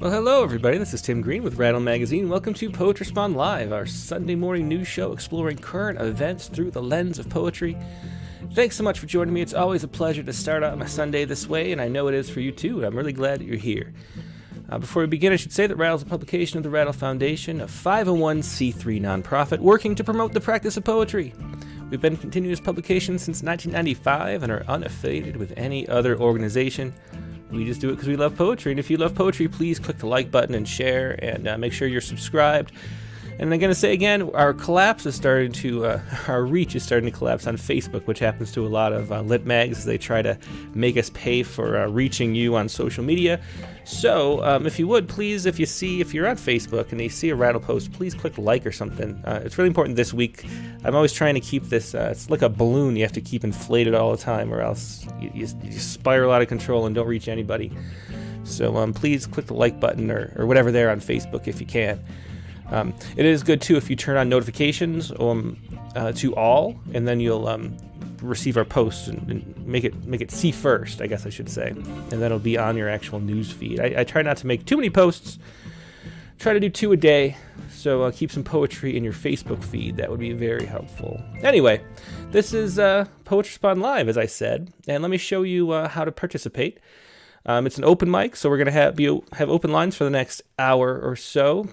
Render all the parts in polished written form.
Well, hello everybody, this is Tim Green with Rattle Magazine. Welcome to Poetry Spawn Live, our Sunday morning news show exploring current events through the lens of poetry. Thanks so much for joining me. It's always a pleasure to start out my Sunday this way, and I know it is for you too. I'm really glad that you're here. Before we begin, I should say that Rattle is a publication of the Rattle Foundation, a 501c3 nonprofit working to promote the practice of poetry. We've been continuous publication since 1995 and are unaffiliated with any other organization. We just do it because we love poetry, and if you love poetry, please click the like button and share, and make sure you're subscribed. And I'm going to say again, our reach is starting to collapse on Facebook, which happens to a lot of lit mags as they try to make us pay for reaching you on social media. So if you would, please, if you're on Facebook and you see a Rattle post, please click like or something. It's really important this week. I'm always trying to keep this, it's like a balloon you have to keep inflated all the time, or else you spiral out of control and don't reach anybody. So please click the like button or whatever there on Facebook if you can. It is good too if you turn on notifications to all, and then you'll receive our posts and make it see first, I guess I should say, and that'll be on your actual news feed. I try not to make too many posts. Try to do 2 a day, so keep some poetry in your Facebook feed. That would be very helpful. Anyway, this is Poetry Spawn Live, as I said, and let me show you how to participate. It's an open mic, so we're going to have open lines for the next hour or so.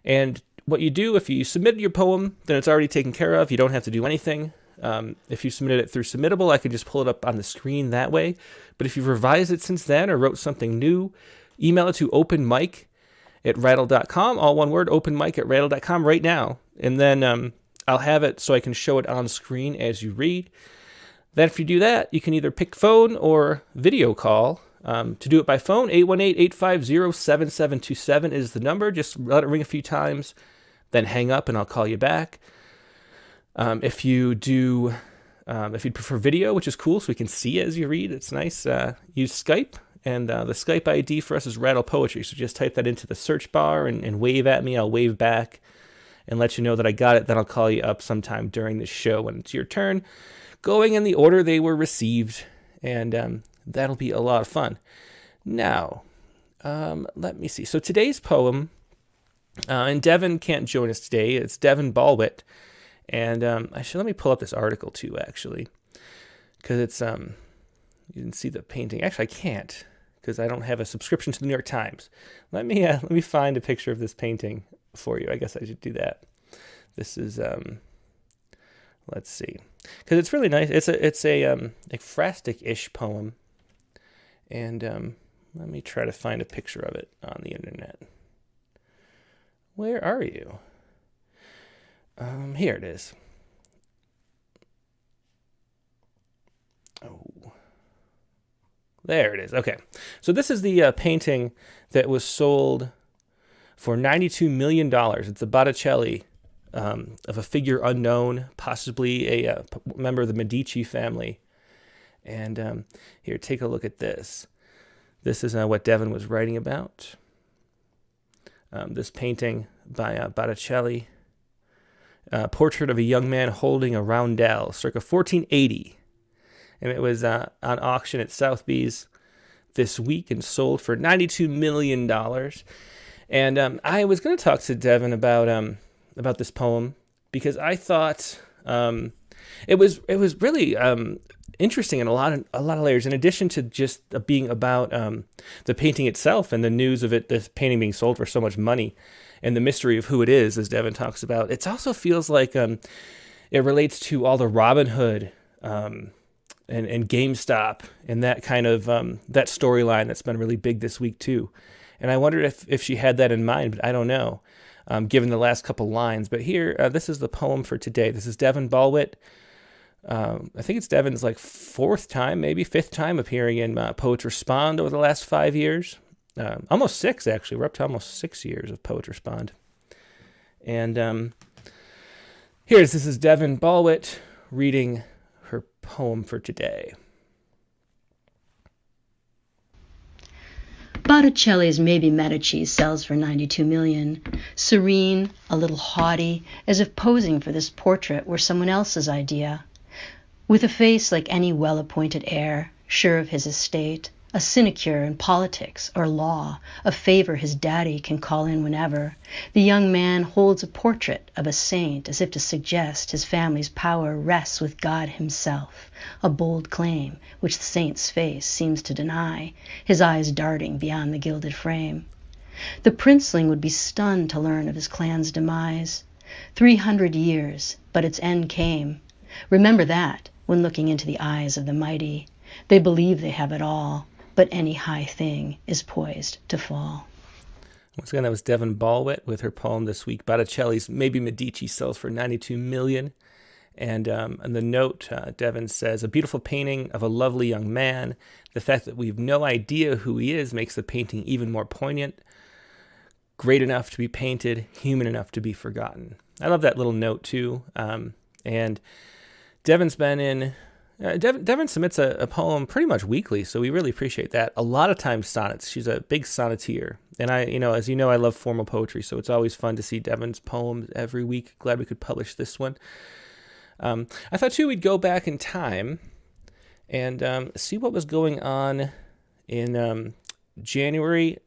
And what you do, if you submitted your poem, then it's already taken care of. You don't have to do anything. If you submitted it through Submittable, I can just pull it up on the screen that way. But if you've revised it since then or wrote something new, email it to openmic@rattle.com, all one word, openmic@rattle.com right now. And then I'll have it so I can show it on screen as you read. Then if you do that, you can either pick phone or video call. To do it by phone, 818-850-7727 is the number. Just let it ring a few times, then hang up and I'll call you back. If you'd prefer video, which is cool so we can see as you read, it's nice, use Skype. And the Skype ID for us is Rattle Poetry. So just type that into the search bar and wave at me. I'll wave back and let you know that I got it. Then I'll call you up sometime during the show when it's your turn, going in the order they were received, and that'll be a lot of fun. Now, let me see. So today's poem, and Devin can't join us today. It's Devin Ballwit, and let me pull up this article too, actually, because it's you didn't see the painting. Actually, I can't because I don't have a subscription to the New York Times. Let me find a picture of this painting for you. I guess I should do that. This is let's see, because it's really nice. It's a ekphrastic-ish poem, and let me try to find a picture of it on the internet. Where are you? Here it is. Oh, there it is. Okay, so this is the painting that was sold for $92 million. It's a Botticelli. Of a figure unknown, possibly a member of the Medici family. And here, take a look at this. This is what Devin was writing about. This painting by Botticelli. Portrait of a young man holding a roundel, circa 1480. And it was on auction at Sotheby's this week and sold for $92 million. And I was going to talk to Devin about this poem because I thought it was really interesting in a lot of layers. In addition to just being about the painting itself and the news of it, this painting being sold for so much money, and the mystery of who it is, as Devin talks about, it also feels like it relates to all the Robin Hood and GameStop and that kind of that storyline that's been really big this week too. And I wondered if she had that in mind, but I don't know. Given the last couple lines. But here, this is the poem for today. This is Devin Ballwit. I think it's Devin's fifth time appearing in Poetry Spawn over the last 5 years. Almost 6, actually. We're up to almost 6 years of Poetry Spawn. And this is Devin Ballwit reading her poem for today. Botticelli's Maybe Medici sells for $92 million, serene, a little haughty, as if posing for this portrait were someone else's idea. With a face like any well-appointed heir, sure of his estate, a sinecure in politics or law, a favor his daddy can call in whenever. The young man holds a portrait of a saint as if to suggest his family's power rests with God himself, a bold claim which the saint's face seems to deny, his eyes darting beyond the gilded frame. The princeling would be stunned to learn of his clan's demise. 300 years, but its end came. Remember that when looking into the eyes of the mighty. They believe they have it all, but any high thing is poised to fall. Once again, that was Devin Ballwit with her poem this week. Botticelli's Maybe Medici sells for $92 million. And on the note, Devin says, a beautiful painting of a lovely young man. The fact that we have no idea who he is makes the painting even more poignant. Great enough to be painted, human enough to be forgotten. I love that little note too. And Devin's been in... Devin submits a poem pretty much weekly, so we really appreciate that. A lot of times sonnets. She's a big sonneteer. And as you know, I love formal poetry, so it's always fun to see Devin's poems every week. Glad we could publish this one. I thought, too, we'd go back in time and see what was going on in January,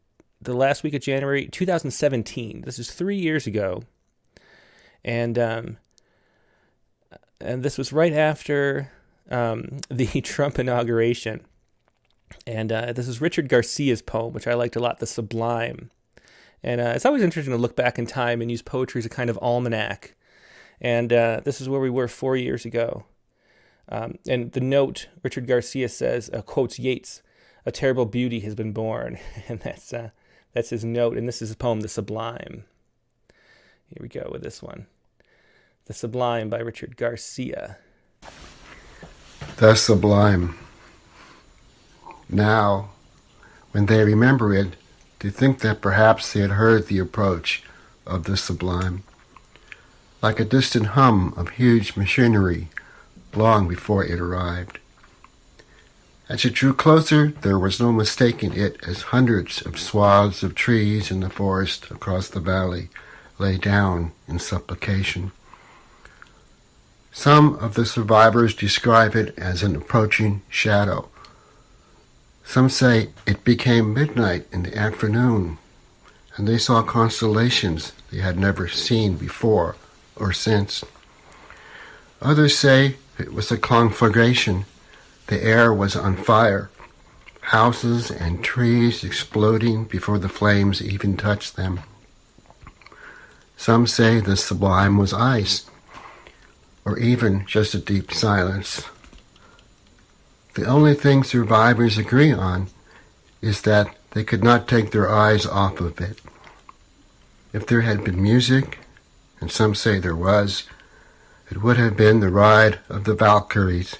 the last week of January 2017. This is 3 years ago. And this was right after the Trump inauguration. And this is Richard Garcia's poem, which I liked a lot, The Sublime. And it's always interesting to look back in time and use poetry as a kind of almanac. And this is where we were 4 years ago. And the note, Richard Garcia says, quotes Yeats, "A terrible beauty has been born." And that's his note. And this is his poem, The Sublime. Here we go with this one. The Sublime by Richard Garcia. The Sublime. Now, when they remember it, they think that perhaps they had heard the approach of the sublime, like a distant hum of huge machinery long before it arrived. As it drew closer, there was no mistaking it as hundreds of swaths of trees in the forest across the valley lay down in supplication. Some of the survivors describe it as an approaching shadow. Some say it became midnight in the afternoon, and they saw constellations they had never seen before or since. Others say it was a conflagration. The air was on fire, houses and trees exploding before the flames even touched them. Some say the sublime was ice, or even just a deep silence. The only thing survivors agree on is that they could not take their eyes off of it. If there had been music, and some say there was, it would have been the ride of the Valkyries.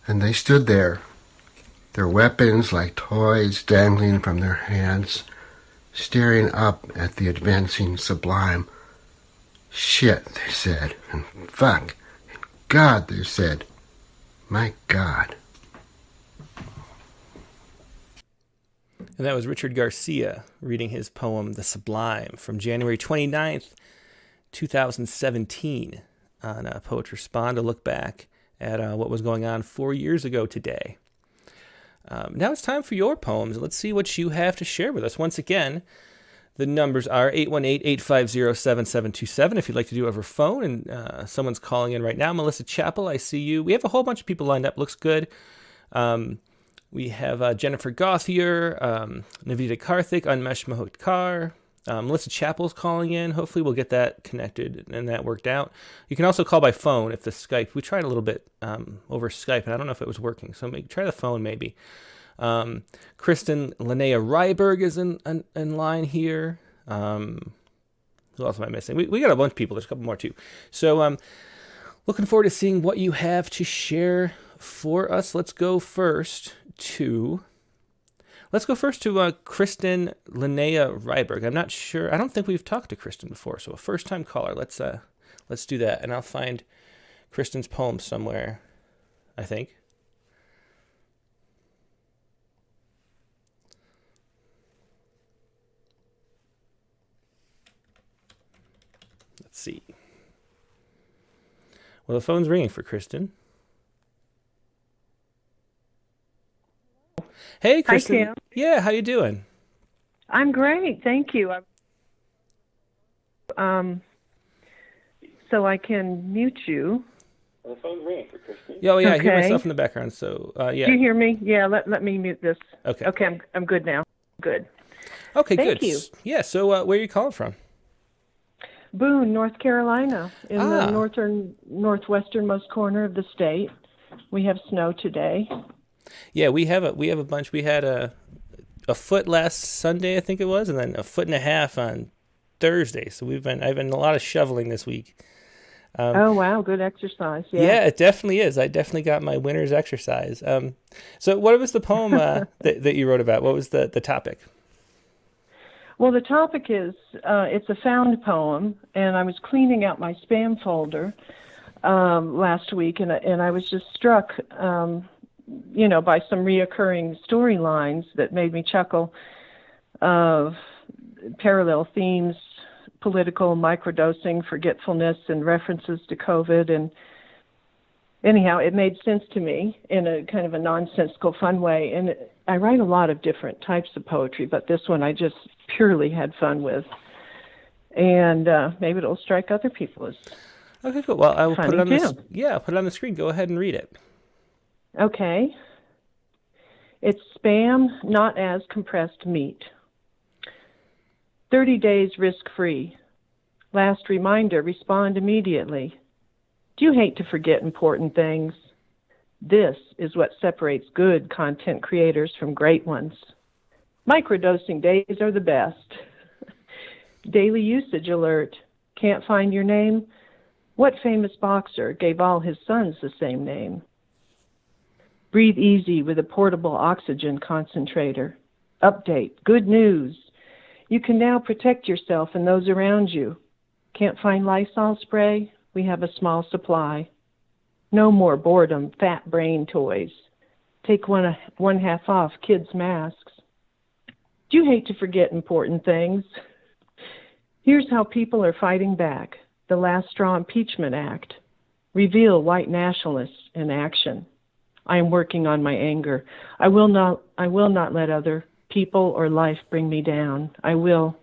And they stood there, their weapons like toys dangling from their hands, staring up at the advancing sublime. Shit, they said, and fuck, and God, they said. My God. And that was Richard Garcia reading his poem, The Sublime, from January 29th, 2017, on Poetry Respond, to look back at what was going on 4 years ago today. Now it's time for your poems. Let's see what you have to share with us. Once again, the numbers are 818-850-7727 if you'd like to do it over phone. And someone's calling in right now. Melissa Chappell, I see you. We have a whole bunch of people lined up. Looks good. We have Jennifer Gothier, Navita Karthik, Unmesh Mahotkar. Melissa Chappell's calling in. Hopefully we'll get that connected and that worked out. You can also call by phone if the Skype. We tried a little bit over Skype, and I don't know if it was working. So try the phone maybe. Kristen Linnea Ryberg is in line here. Who else am I missing? We got a bunch of people. There's a couple more too. So looking forward to seeing what you have to share for us. Let's go first to Kristen Linnea Ryberg. I'm not sure. I don't think we've talked to Kristen before. So a first-time caller. Let's do that, and I'll find Kristen's poem somewhere, I think. Let's see. Well, the phone's ringing for Kristen. Hey, Hi, Kristen. Kim. Yeah, how you doing? I'm great. Thank you. Um, so I can mute you. Well, the phone's ringing for Kristen. Yeah, oh, yeah, I hear myself Okay. in the background. So, Do yeah. you hear me? Yeah, let me mute this. Okay. Okay, I'm good now. Good. Okay, Thank good. you. Yeah, so where are you calling from? Boone, North Carolina, in the Ah, northwesternmost corner of the state. We have snow today. yeah, we have a bunch. We had a foot last Sunday, I think it was, and then a foot and a half on Thursday. So I've been a lot of shoveling this week. Oh, wow, good exercise. Yeah. Yeah, it definitely is. I definitely got my winter's exercise. So what was the poem that you wrote about? What was the topic? Well, the topic is it's a found poem, and I was cleaning out my spam folder last week, and I was just struck, by some reoccurring storylines that made me chuckle of parallel themes, political microdosing, forgetfulness, and references to COVID. And anyhow, it made sense to me in a kind of a nonsensical, fun way. And I write a lot of different types of poetry, but this one I just purely had fun with. And maybe it'll strike other people as Okay, cool. Well, I will put it funny on too. Yeah, I'll put it on the screen. Go ahead and read it. Okay. It's spam, not as compressed meat. 30 days risk-free. Last reminder, respond immediately. Do you hate to forget important things? This is what separates good content creators from great ones. Microdosing days are the best. Daily usage alert. Can't find your name? What famous boxer gave all his sons the same name? Breathe easy with a portable oxygen concentrator. Update. Good news. You can now protect yourself and those around you. Can't find Lysol spray? We have a small supply. No more boredom, fat brain toys. Take one half off kids' masks. Do you hate to forget important things? Here's how people are fighting back. The Last Straw Impeachment Act. Reveal white nationalists in action. I am working on my anger. I will not let other people or life bring me down. I will.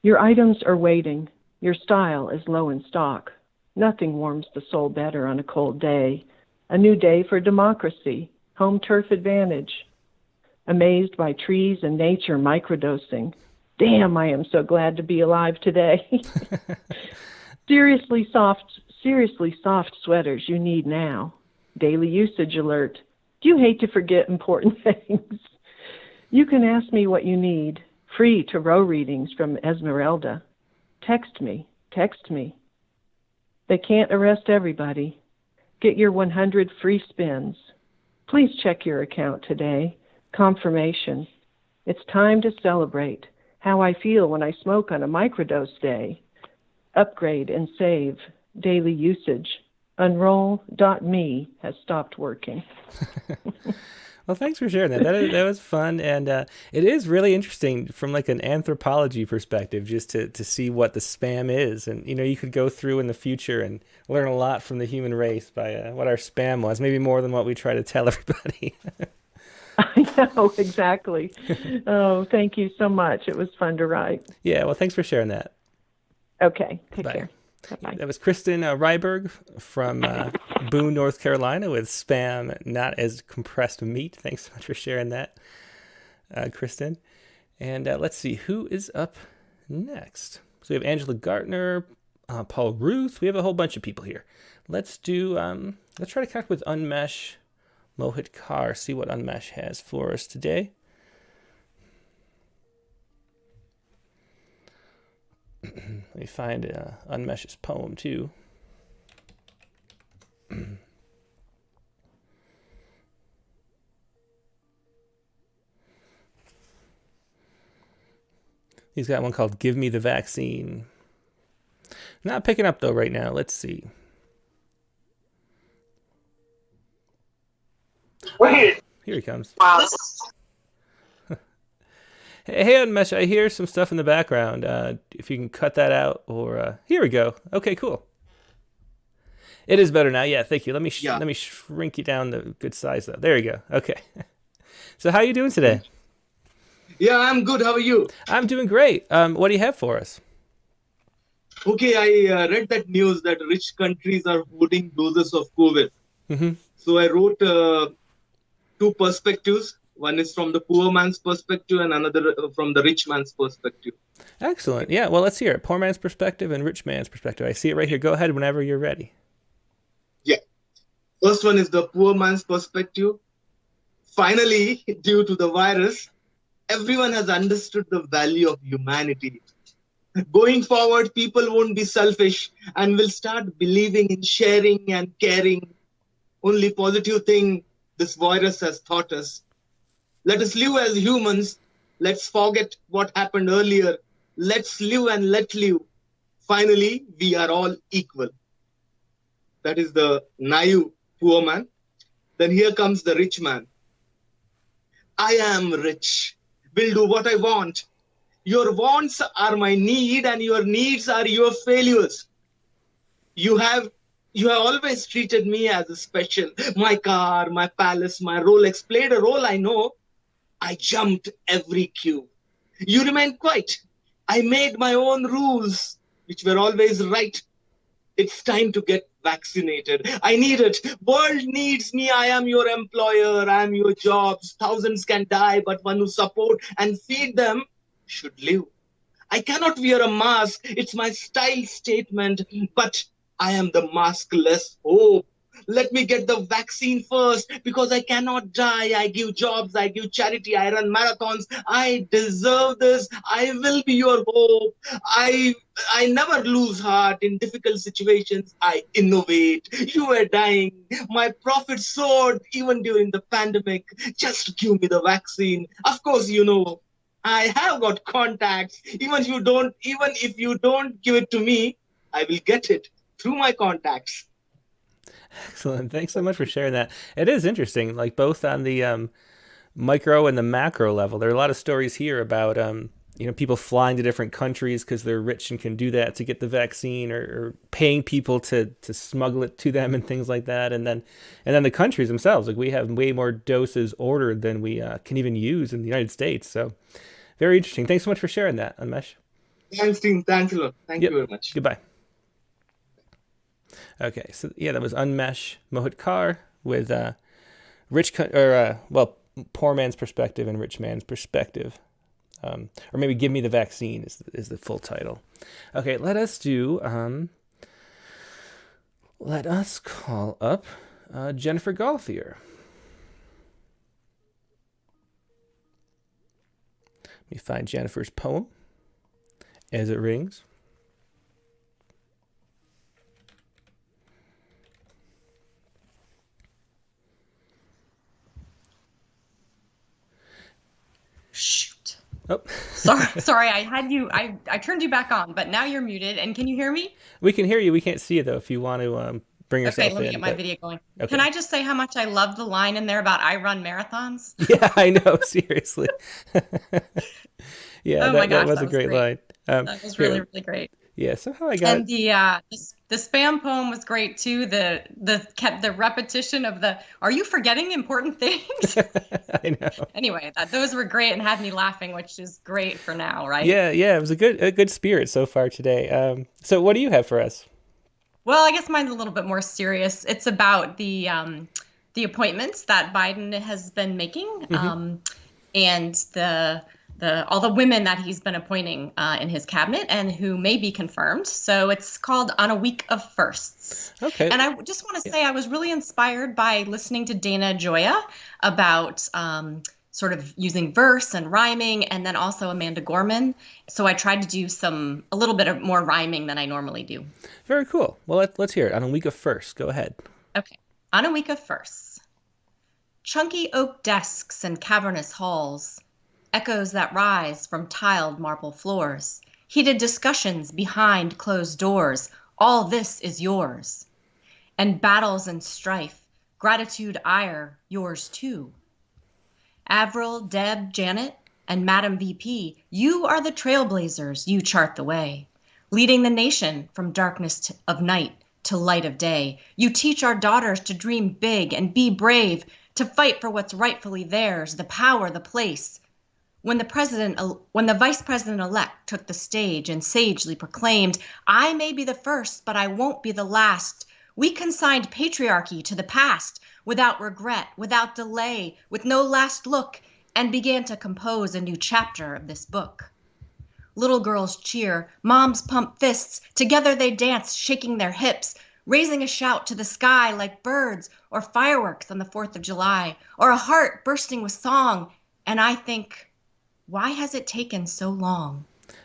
Your items are waiting. Your style is low in stock. Nothing warms the soul better on a cold day. A new day for democracy. Home turf advantage. Amazed by trees and nature microdosing. Damn, I am so glad to be alive today. Seriously soft sweaters you need now. Daily usage alert. Do you hate to forget important things? You can ask me what you need. Free tarot readings from Esmeralda. Text me. They can't arrest everybody. Get your 100 free spins. Please check your account today. Confirmation. It's time to celebrate how I feel when I smoke on a microdose day. Upgrade and save. Daily usage. Unroll.me has stopped working. Well, thanks for sharing that. That was fun, and it is really interesting from like an anthropology perspective, just to see what the spam is, and you could go through in the future and learn a lot from the human race by what our spam was, maybe more than what we try to tell everybody. I know, exactly. Oh, thank you so much. It was fun to write. Yeah, well, thanks for sharing that. Okay, take Bye. care. Bye-bye. That was Kristen Ryberg from Boone, North Carolina, with spam, not as compressed meat. Thanks so much for sharing that, Kristen. And let's see, who is up next? So we have Angela Gartner, Paul Ruth. We have a whole bunch of people here. Let's try to connect with Unmesh Mohit Kaur, see what Unmesh has for us today. Let me find Unmesh's poem too. He's got one called Give Me the Vaccine. Not picking up though right now. Let's see. Wait. Here he comes. Wow. Hey, Unmesh, I hear some stuff in the background. If you can cut that out, or here we go. Okay, cool. It is better now. Yeah, thank you. Let me shrink you down to good size though. There you go. Okay. So how are you doing today? Yeah, I'm good. How are you? I'm doing great. What do you have for us? Okay, I read that news that rich countries are hoarding doses of COVID. Hmm. So I wrote two perspectives. One is from the poor man's perspective and another from the rich man's perspective. Excellent. Yeah, well, let's hear it. Poor man's perspective and rich man's perspective. I see it right here. Go ahead whenever you're ready. Yeah. First one is the poor man's perspective. Finally, due to the virus, everyone has understood the value of humanity. Going forward, people won't be selfish and will start believing in sharing and caring. Only positive thing this virus has taught us. Let us live as humans. Let's forget what happened earlier. Let's live and let live. Finally, we are all equal. That is the naive poor man. Then here comes the rich man. I am rich. Will do what I want. Your wants are my need and your needs are your failures. You have always treated me as a special. My car, my palace, my Rolex played a role, I know. I jumped every queue. You remained quiet. I made my own rules, which were always right. It's time to get vaccinated. I need it. World needs me. I am your employer. I am your jobs. Thousands can die, but one who support and feed them should live. I cannot wear a mask. It's my style statement, but I am the maskless hope. Let me get the vaccine first because I cannot die. I give jobs, I give charity, I run marathons. I deserve this. I will be your hope. I never lose heart in difficult situations. I innovate. You were dying. My profit soared even during the pandemic. Just give me the vaccine. Of course, I have got contacts. Even if you don't give it to me, I will get it through my contacts. Excellent. Thanks so much for sharing that. It is interesting, like both on the micro and the macro level. There are a lot of stories here about people flying to different countries because they're rich and can do that to get the vaccine, or paying people to smuggle it to them and things like that. And then the countries themselves, like we have way more doses ordered than we can even use in the United States. So very interesting. Thanks so much for sharing that, Unmesh. Thanks, team. Thanks a lot. Thank you very much. Goodbye. Okay, so yeah, that was Unmesh Mohitkar with poor man's perspective and rich man's perspective, or maybe give me the vaccine is the full title. Okay, let us call up Jennifer Gauthier. Let me find Jennifer's poem as it rings. Shoot. Oh. Sorry, I had you. I turned you back on, but now you're muted. And can you hear me? We can hear you. We can't see you though. If you want to bring yourself in. Okay, let me get my video going. Okay. Can I just say how much I love the line in there about I run marathons? Yeah, I know. Seriously. Yeah, oh my gosh, that was a great line. That was really great. Yeah, somehow I got. And the spam poem was great too. The repetition of the "Are you forgetting important things?" I know. Anyway, those were great and had me laughing, which is great for now, right? Yeah, it was a good spirit so far today. So what do you have for us? Well, I guess mine's a little bit more serious. It's about the appointments that Biden has been making, and all the women that he's been appointing in his cabinet and who may be confirmed. So it's called On a Week of Firsts. Okay. And I just want to say I was really inspired by listening to Dana Gioia about sort of using verse and rhyming, and then also Amanda Gorman. So I tried to do a little bit of more rhyming than I normally do. Very cool. Well, let's hear it. On a Week of Firsts. Go ahead. Okay. On a Week of Firsts. Chunky oak desks and cavernous halls, echoes that rise from tiled marble floors, heated discussions behind closed doors, all this is yours. And battles and strife, gratitude, ire, yours too. Avril, Deb, Janet, and Madam VP, you are the trailblazers, you chart the way, leading the nation from darkness of night to light of day. You teach our daughters to dream big and be brave, to fight for what's rightfully theirs, the power, the place. When the vice president-elect took the stage and sagely proclaimed, "I may be the first, but I won't be the last," we consigned patriarchy to the past without regret, without delay, with no last look, and began to compose a new chapter of this book. Little girls cheer, moms pump fists, together they dance, shaking their hips, raising a shout to the sky like birds or fireworks on the 4th of July, or a heart bursting with song. And I think, why has it taken so long?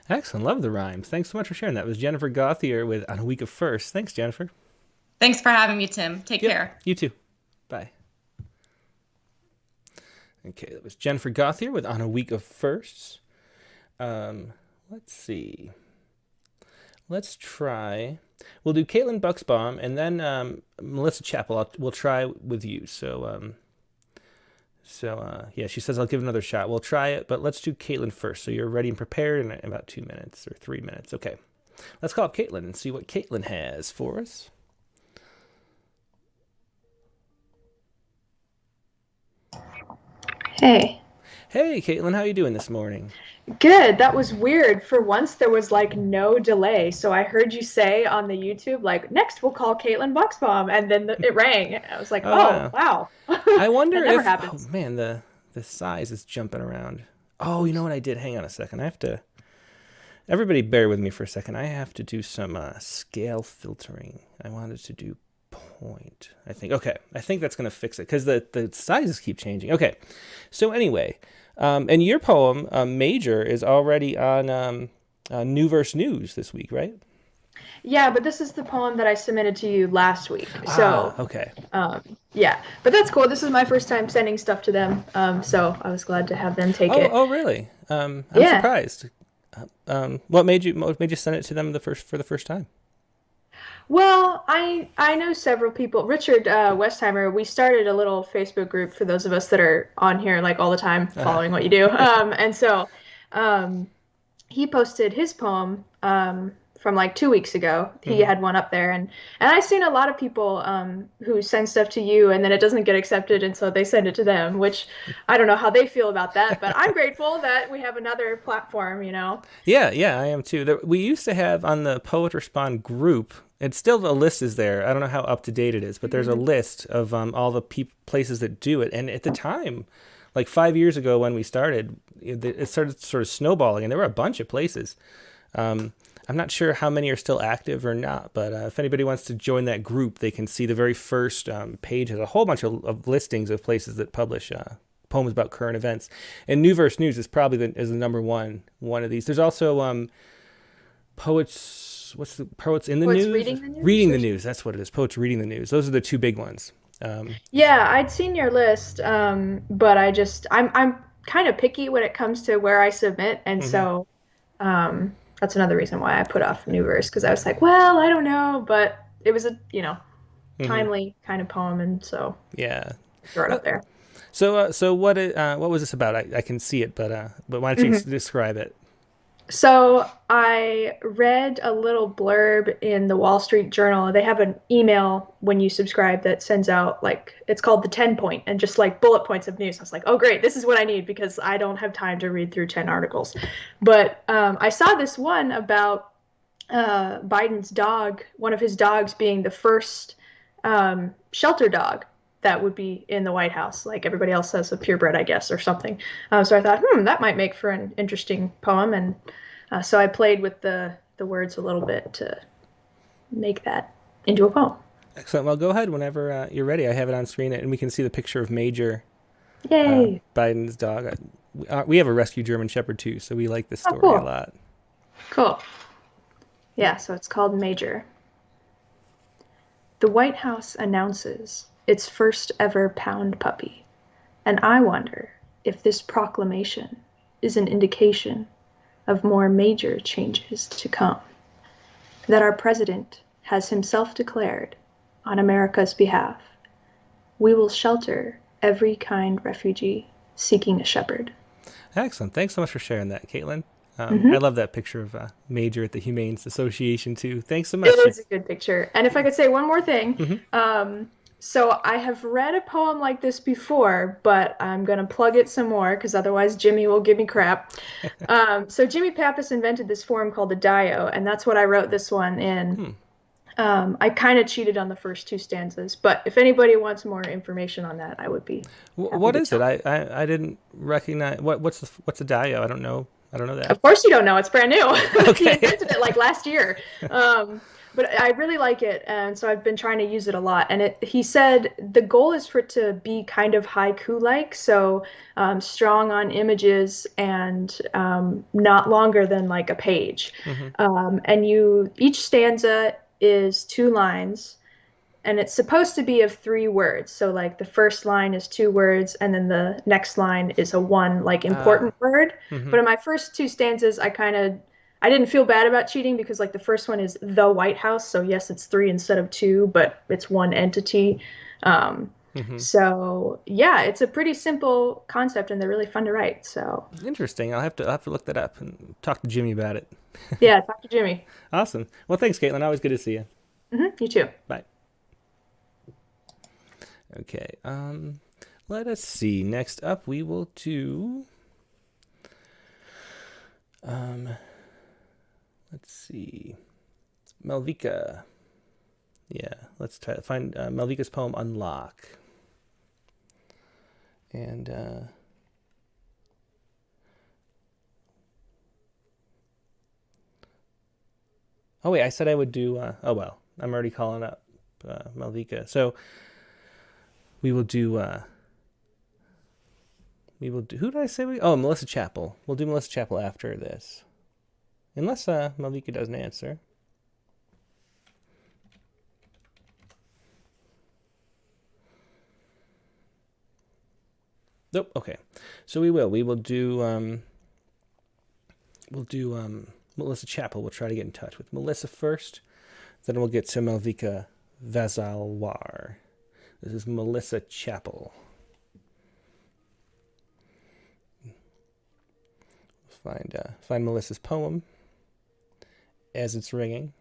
Excellent. Love the rhymes. Thanks so much for sharing. That was Jennifer Gauthier with On a Week of First. Thanks, Jennifer. Thanks for having me, Tim. Take care. You too. Bye. Okay, that was Jennifer Gauthier with On a Week of Firsts. Let's see. Let's try. We'll do Caitlin Bucksbaum, and then Melissa Chappell. We'll try with you. Yeah, she says I'll give it another shot. We'll try it, but let's do Caitlin first. So you're ready and prepared in about 2 minutes or 3 minutes. Okay. Let's call up Caitlin and see what Caitlin has for us. Hey. Hey, Caitlin, how you doing this morning? Good. That was weird. For once, there was like no delay. So I heard you say on the YouTube, like, next we'll call Caitlin Bucksbaum, and then it rang. I was like, oh wow. I wonder that never if, happens. Oh man, the size is jumping around. Oh, you know what I did? Hang on a second. Everybody bear with me for a second. I have to do some scale filtering. I wanted to do point, I think. Okay, I think that's going to fix it because the sizes keep changing. Okay, so anyway, and your poem, Major, is already on New Verse News this week, right? Yeah, but this is the poem that I submitted to you last week. So okay. Yeah, but that's cool. This is my first time sending stuff to them, so I was glad to have them take it. Oh, really? I'm surprised. What made you send it to them for the first time? Well, I know several people. Richard Westheimer, we started a little Facebook group for those of us that are on here like all the time following what you do. And so he posted his poem from like 2 weeks ago. He had one up there, and I've seen a lot of people who send stuff to you and then it doesn't get accepted, and so they send it to them, which I don't know how they feel about that, but I'm grateful that we have another platform, you know? Yeah, I am too. We used to have on the Poet Respond group, it's still, the list is there. I don't know how up to date it is, but there's a list of all the places that do it. And at the time, like 5 years ago when we started, it started sort of snowballing, and there were a bunch of places. I'm not sure how many are still active or not, but if anybody wants to join that group, they can see the very first page has a whole bunch of listings of places that publish poems about current events. And New Verse News is probably the number one of these. There's also Poets in the News? Reading the News? Reading the News, that's what it is. Poets Reading the News. Those are the two big ones. Yeah, I'd seen your list, but I'm kind of picky when it comes to where I submit, and so that's another reason why I put off New Verse, because I was like, well, I don't know, but it was a timely kind of poem, and so throw it up there. So what was this about? I can see it, but why don't you describe it? So I read a little blurb in the Wall Street Journal. They have an email when you subscribe that sends out, like, it's called the 10 point, and just like bullet points of news. I was like, oh great, this is what I need, because I don't have time to read through 10 articles. But I saw this one about Biden's dog, one of his dogs being the first shelter dog that would be in the White House. Like everybody else has a purebred, I guess, or something. So I thought, that might make for an interesting poem. And so I played with the words a little bit to make that into a poem. Excellent. Well, go ahead whenever you're ready. I have it on screen, and we can see the picture of Major. Yay! Biden's dog. We have a rescue German Shepherd, too, so we like this story a lot. Cool. Yeah, so it's called Major. The White House announces its first ever pound puppy, and I wonder if this proclamation is an indication of more major changes to come, that our president has himself declared on America's behalf, we will shelter every kind refugee seeking a shepherd. Excellent. Thanks so much for sharing that, Caitlin. I love that picture of Major at the Humane Association, too. Thanks so much. It is a good picture. And if I could say one more thing, So I have read a poem like this before, but I'm going to plug it some more because otherwise Jimmy will give me crap. So Jimmy Pappas invented this form called the dio, and that's what I wrote this one in. I kind of cheated on the first two stanzas, but if anybody wants more information on that, I would be happy What to is it? tell. I didn't recognize what's a dio? I don't know. I don't know that. Of course you don't know. It's brand new. He Okay. invented it like last year. But I really like it, and so I've been trying to use it a lot. And he said the goal is for it to be kind of haiku-like, so strong on images and not longer than like a page. And each stanza is 2 lines, and it's supposed to be of 3 words. So like the first line is 2 words, and then the next line is a one like important word. But in my first 2 stanzas, I didn't feel bad about cheating because like the first one is the White House, so yes, it's 3 instead of 2, but it's one entity. So yeah, it's a pretty simple concept, and they're really fun to write. So Interesting. I'll have to look that up and talk to Jimmy about it. yeah, talk to Jimmy. Awesome. Well, thanks, Caitlin. Always good to see you. You too. Bye. Okay. Let us see. Next up, we will do. Let's see. Malvika. Yeah, let's try to find Malvika's poem Unlock. And oh wait, I said I would do oh well, I'm already calling up Malvika. So we will do who did I say oh, Melissa Chappell. We'll do Melissa Chappell after this. Unless Malvika doesn't answer. Nope. Okay. So we will do Melissa Chappell. We'll try to get in touch with Melissa first. Then we'll get to Malvika Vazalwar. This is Melissa Chappell. Find Melissa's poem as it's ringing.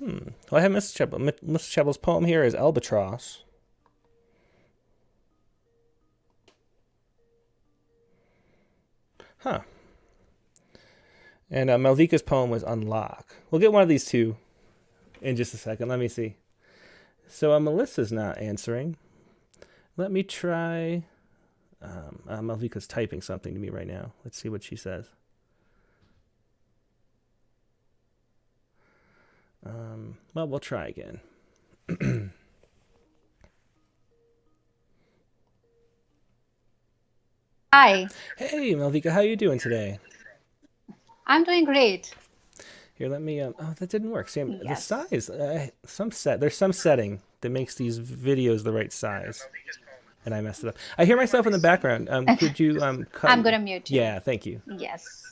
Well, I have Mrs. Chappell. Mrs. Chappell's poem here is Albatross. Huh. And Malvika's poem was Unlock. We'll get one of these two in just a second. Let me see. So Melissa's not answering. Let me try. Malvika's typing something to me right now. Let's see what she says. Well, we'll try again. Hi, Hey, Malvika, how you doing today? I'm doing great. Here, let me. Oh, that didn't work. Sam, the Yes. size. There's some setting that makes these videos the right size, and I messed it up. I hear myself in the background. Could you cut? I'm gonna mute you. Yeah, thank you. Yes.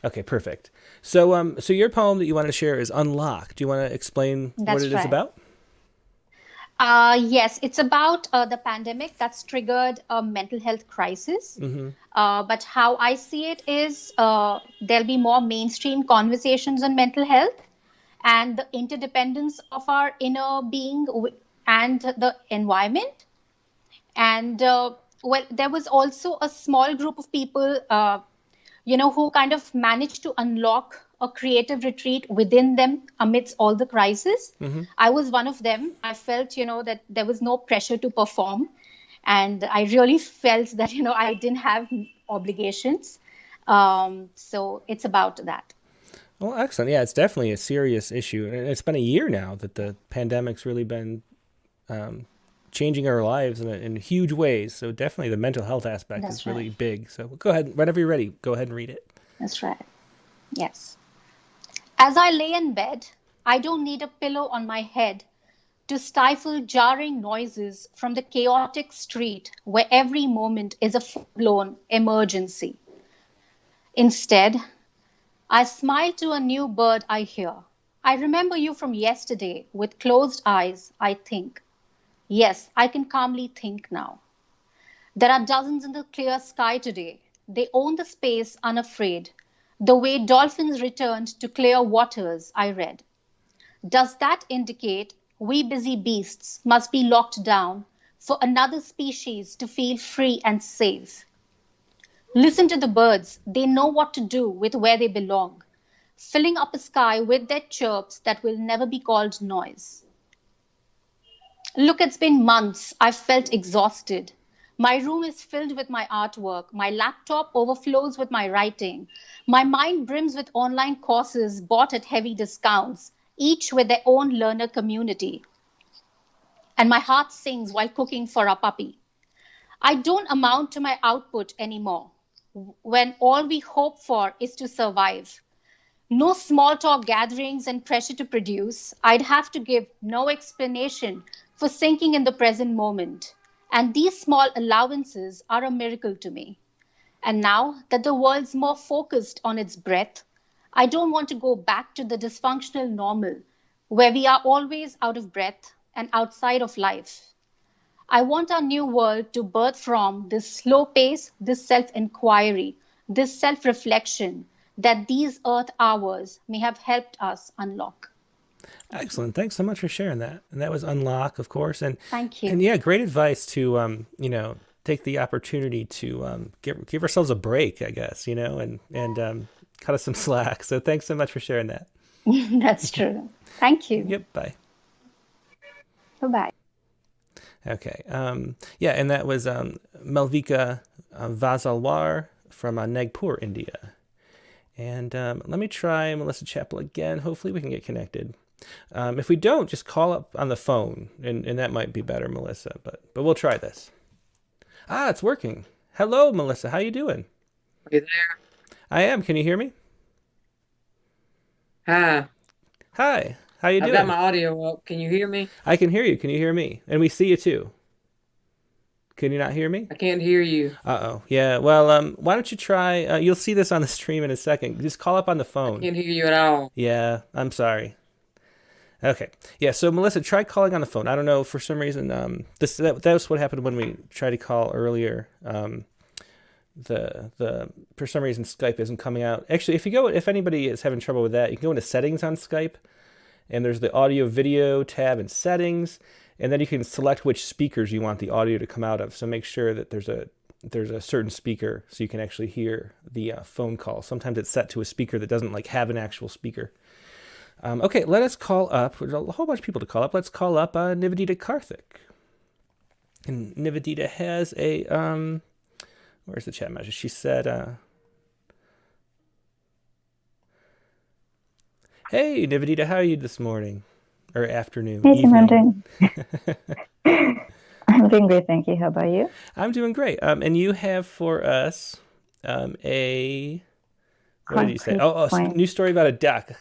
Okay, perfect. So, so your poem that you want to share is Unlock. Do you want to explain what That's it is right. about? Yes, it's about the pandemic that's triggered a mental health crisis. But how I see it is there'll be more mainstream conversations on mental health and the interdependence of our inner being and the environment. And well, there was also a small group of people, who kind of managed to unlock a creative retreat within them amidst all the crisis. I was one of them. I felt, that there was no pressure to perform. And I really felt that, I didn't have obligations. So it's about that. Well, excellent. Yeah, it's definitely a serious issue, and it's been a year now that the pandemic's really been changing our lives in huge ways. So definitely the mental health aspect That's is really right. big. So go ahead, whenever you're ready, go ahead and read it. That's right. Yes. As I lay in bed, I don't need a pillow on my head to stifle jarring noises from the chaotic street where every moment is a full-blown emergency. Instead, I smile to a new bird I hear. I remember you from yesterday with closed eyes, I think. Yes, I can calmly think now. There are dozens in the clear sky today. They own the space unafraid. The way dolphins returned to clear waters, I read. Does that indicate we busy beasts must be locked down for another species to feel free and safe? Listen to the birds. They know what to do with where they belong, filling up a sky with their chirps that will never be called noise. Look, it's been months. I've felt exhausted. My room is filled with my artwork. My laptop overflows with my writing. My mind brims with online courses bought at heavy discounts, each with their own learner community. And my heart sings while cooking for a puppy. I don't amount to my output anymore when all we hope for is to survive. No small talk gatherings and pressure to produce. I'd have to give no explanation for sinking in the present moment. And these small allowances are a miracle to me. And now that the world's more focused on its breath, I don't want to go back to the dysfunctional normal where we are always out of breath and outside of life. I want our new world to birth from this slow pace, this self inquiry, this self reflection that these earth hours may have helped us unlock. Excellent. Thanks so much for sharing that. And that was Unlock, of course. And Thank you. And yeah, great advice to take the opportunity to give ourselves a break, I guess, and cut us some slack. So thanks so much for sharing that. That's true. Thank you. Yep. Bye. Bye-bye. Okay. Yeah, and that was Malvika Vasalwar from Nagpur, India. And let me try Melissa Chappell again. Hopefully we can get connected. If we don't, just call up on the phone, and that might be better, Melissa. But we'll try this. Ah, it's working. Hello, Melissa. How you doing? Are you there? I am. Can you hear me? Hi. Hi. How you doing? I've got my audio up. Can you hear me? I can hear you. Can you hear me? And we see you too. Can you not hear me? I can't hear you. Uh-oh. Yeah. Well, why don't you try? You'll see this on the stream in a second. Just call up on the phone. I can't hear you at all. Yeah. I'm sorry. Okay. Yeah. So Melissa, try calling on the phone. I don't know, for some reason, that was what happened when we tried to call earlier. For some reason Skype isn't coming out. Actually, if anybody is having trouble with that, you can go into settings on Skype, and there's the audio video tab in settings, and then you can select which speakers you want the audio to come out of. So make sure that there's a certain speaker so you can actually hear the phone call. Sometimes it's set to a speaker that doesn't have an actual speaker. Okay, let us call up. There's a whole bunch of people to call up. Let's call up Nivedita Karthik. And Nivedita has a where's the chat message? She said, "Hey, Nivedita, how are you this morning or afternoon?" Hey, Tim, evening? I'm doing great, thank you. How about you? I'm doing great. And you have for us what did you say? Oh, new story about a duck.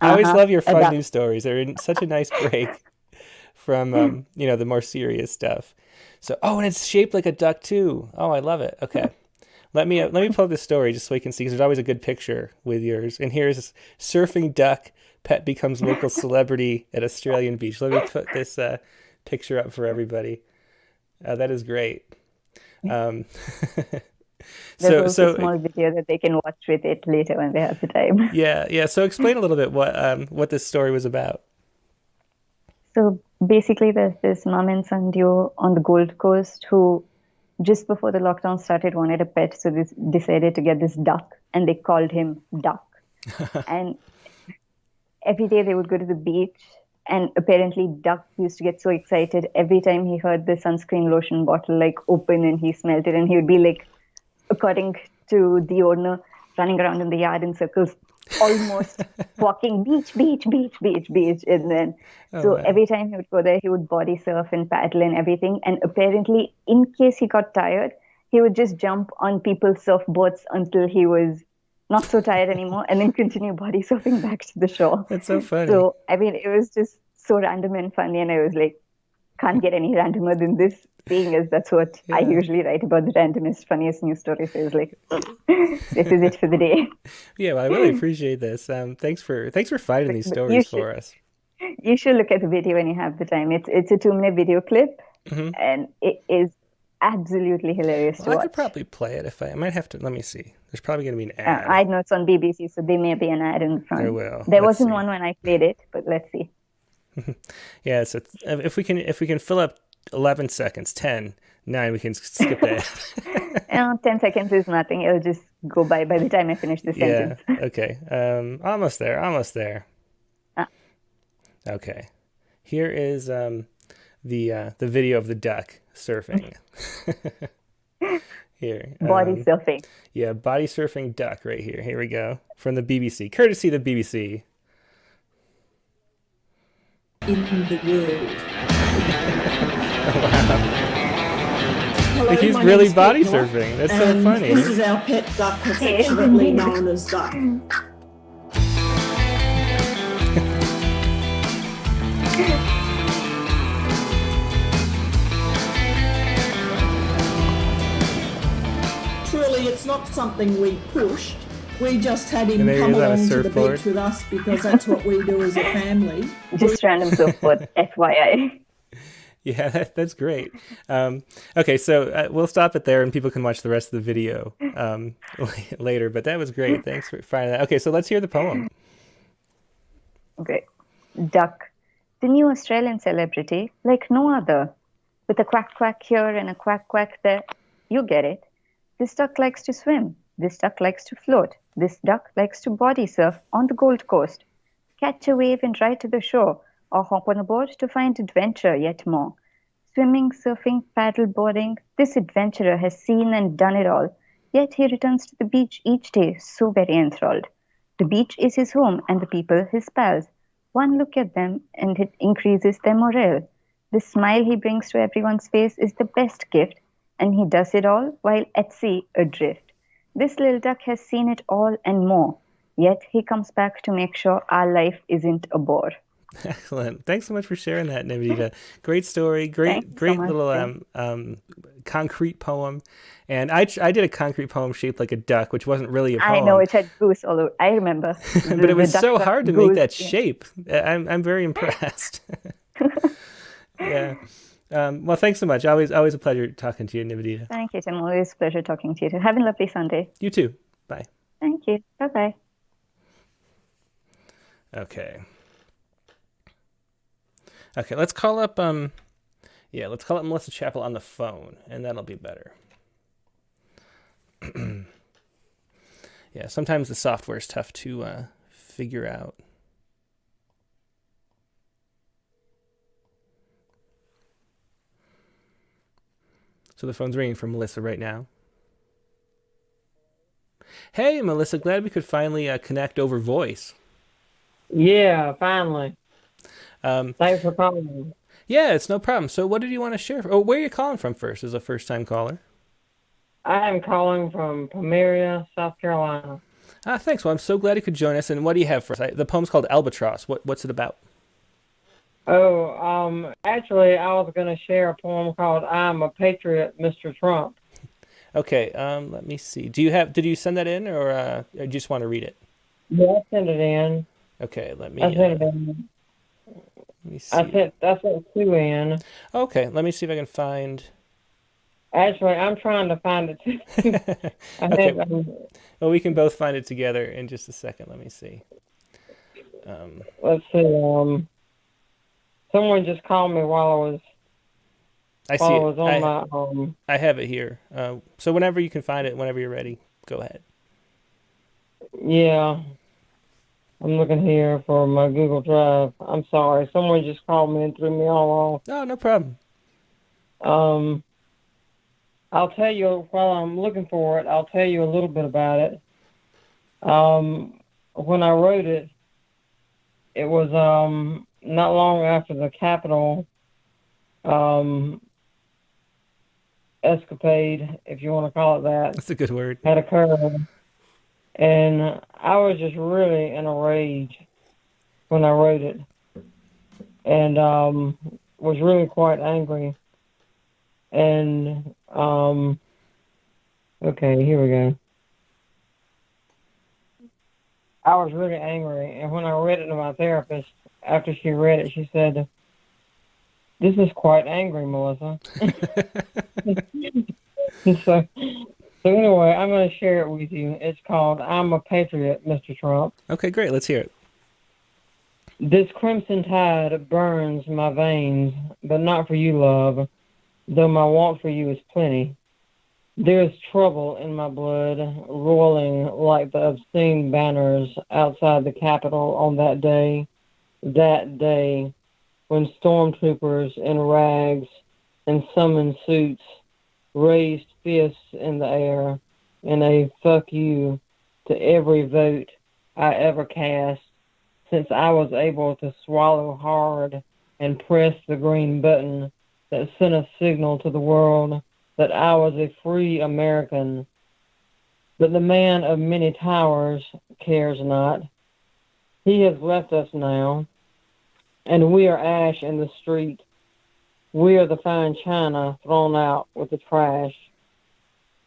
I always love your fun news stories. They're such a nice break from the more serious stuff. So, and it's shaped like a duck too. Oh, I love it. Okay. Let me pull up this story just so we can see, because there's always a good picture with yours. And here's surfing duck, pet becomes local celebrity at Australian beach. Let me put this picture up for everybody. That is great. There's also a small video that they can watch with it later when they have the time. Yeah. So explain a little bit what this story was about. So basically, there's this mom and son duo on the Gold Coast who, just before the lockdown started, wanted a pet. So they decided to get this duck, and they called him Duck. And every day they would go to the beach, and apparently Duck used to get so excited every time he heard the sunscreen lotion bottle open and he smelled it, and he would be according to the owner, running around in the yard in circles, almost walking beach. And then, every time he would go there, he would body surf and paddle and everything. And apparently, in case he got tired, he would just jump on people's surfboards until he was not so tired anymore, and then continue body surfing back to the shore. That's so funny. So, it was just so random and funny. And I was like, can't get any randomer than this, being as that's what I usually write about, the randomest, funniest news stories. So I was like, this is it for the day. Yeah, well, I really appreciate this. Thanks for finding these stories for us. You should look at the video when you have the time. It's a 2-minute video clip, and it is absolutely hilarious to I watch. could probably play it if I might have to. Let me see. There's probably going to be an ad. I know it's on BBC, so there may be an ad in front. There will. There Let's wasn't see. one when I played it, but let's see. Yeah, so if we can fill up 11 seconds, 10, 9, we can skip that. 10 seconds is nothing. It'll just go by the time I finish the sentence. Yeah. Okay. Almost there. Okay. Here is the video of the duck surfing. Here. Body surfing. Yeah, body surfing duck right here. Here we go. From the BBC. Courtesy of the BBC. In the world. Wow. Like he's really body surfing. That's so funny. This is our pet duck, affectionately known as Duck. Truly, it's not something we pushed. We just had him come along to the beach with us because that's what we do as a family. Just random surfboard, FYI. Yeah, that's great. Okay, so we'll stop it there and people can watch the rest of the video later, but that was great. Thanks for finding that. Okay, so let's hear the poem. Okay. Duck, the new Australian celebrity, like no other. With a quack quack here and a quack quack there. You get it. This duck likes to swim. This duck likes to float. This duck likes to body surf on the Gold Coast. Catch a wave and ride to the shore, or hop on a board to find adventure yet more. Swimming, surfing, paddle boarding, this adventurer has seen and done it all. Yet he returns to the beach each day, so very enthralled. The beach is his home and the people his pals. One look at them and it increases their morale. The smile he brings to everyone's face is the best gift, and he does it all while at sea adrift. This little duck has seen it all and more, yet he comes back to make sure our life isn't a bore. Excellent. Thanks so much for sharing that, Nivedita. Great story. Great little concrete poem. And I did a concrete poem shaped like a duck, which wasn't really a poem. I know, it had goose all over. I remember. But it was so hard to make that shape. I'm very impressed. Yeah. Well, thanks so much. Always a pleasure talking to you, Nivedita. Thank you, Tim. Always a pleasure talking to you. Have a lovely Sunday. You too. Bye. Thank you. Bye-bye. Okay. Okay, let's call up Melissa Chappell on the phone, and that'll be better. Yeah, sometimes the software is tough to figure out. So the phone's ringing for Melissa right now. Hey, Melissa, glad we could finally connect over voice. Yeah, finally. Thanks for calling. Yeah, it's no problem. So what did you want to share? Oh, where are you calling from first as a first-time caller? I am calling from Pomeria, South Carolina. Thanks. Well, I'm so glad you could join us. And what do you have for us? The poem's called Albatross. What's it about? Oh, actually, I was going to share a poem called "I'm a Patriot, Mr. Trump." Okay. Let me see. Did you send that in, or you just want to read it? Yeah, I sent it in. Okay. Let me. I sent it in. Let me see. I sent 2 in. Okay. Let me see if I can find. Actually, I'm trying to find it too. Okay. Well, we can both find it together in just a second. Let me see. Let's see. Someone just called me while I was on my. I have it here. So whenever you can find it, whenever you're ready, go ahead. Yeah. I'm looking here for my Google Drive. I'm sorry. Someone just called me and threw me all off. Oh, no problem. I'll tell you, while I'm looking for it, I'll tell you a little bit about it. When I wrote it, it was not long after the Capitol escapade, if you want to call it that. That's a good word. Had occurred. And I was just really in a rage when I wrote it. And was really quite angry. And, okay, here we go. I was really angry. And when I read it to my therapist, after she read it, she said, "This is quite angry, Melissa." so anyway, I'm going to share it with you. It's called "I'm a Patriot, Mr. Trump." Okay, great. Let's hear it. This crimson tide burns my veins, but not for you, love, though my want for you is plenty. There is trouble in my blood, roiling like the obscene banners outside the Capitol on that day when stormtroopers in rags and summoned suits raised fists in the air in a fuck you to every vote I ever cast since I was able to swallow hard and press the green button that sent a signal to the world that I was a free American. But the man of many towers cares not. He has left us now, and we are ash in the street. We are the fine china thrown out with the trash.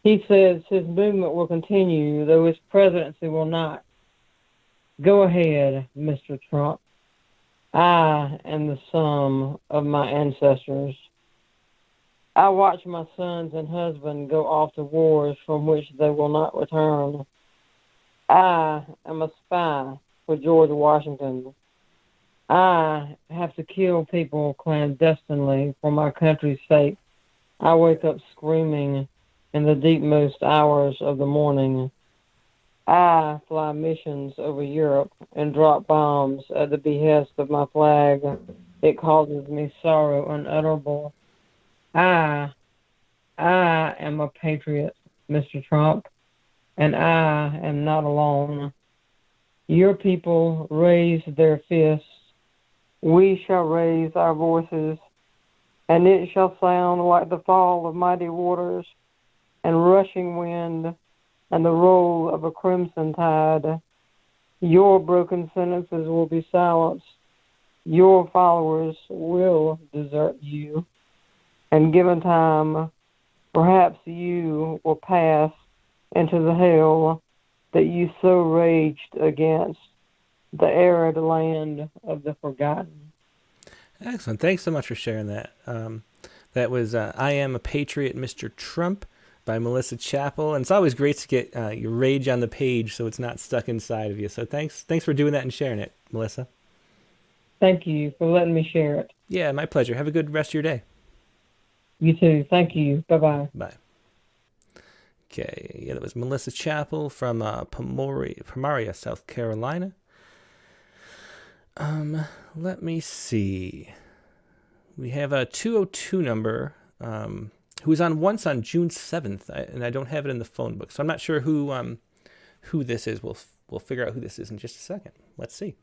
He says his movement will continue, though his presidency will not. Go ahead, Mr. Trump. I am the sum of my ancestors. I watch my sons and husband go off to wars from which they will not return. I am a spy for George Washington. I have to kill people clandestinely for my country's sake. I wake up screaming in the deepmost hours of the morning. I fly missions over Europe and drop bombs at the behest of my flag. It causes me sorrow unutterable. I am a patriot, Mr. Trump, and I am not alone. Your people raise their fists. We shall raise our voices, and it shall sound like the fall of mighty waters and rushing wind and the roll of a crimson tide. Your broken sentences will be silenced. Your followers will desert you. And given time, perhaps you will pass into the hell that you so raged against, the arid land of the forgotten. Excellent. Thanks so much for sharing that. That was I Am a Patriot, Mr. Trump by Melissa Chappell. And it's always great to get your rage on the page so it's not stuck inside of you. So thanks for doing that and sharing it, Melissa. Thank you for letting me share it. Yeah, my pleasure. Have a good rest of your day. You too. Thank you. Bye-bye. Bye. Okay, yeah, that was Melissa Chappell from Pomaria, South Carolina. Let me see. We have a 202 number who was on once on June 7th, and I don't have it in the phone book, so I'm not sure who this is. We'll figure out who this is in just a second. Let's see.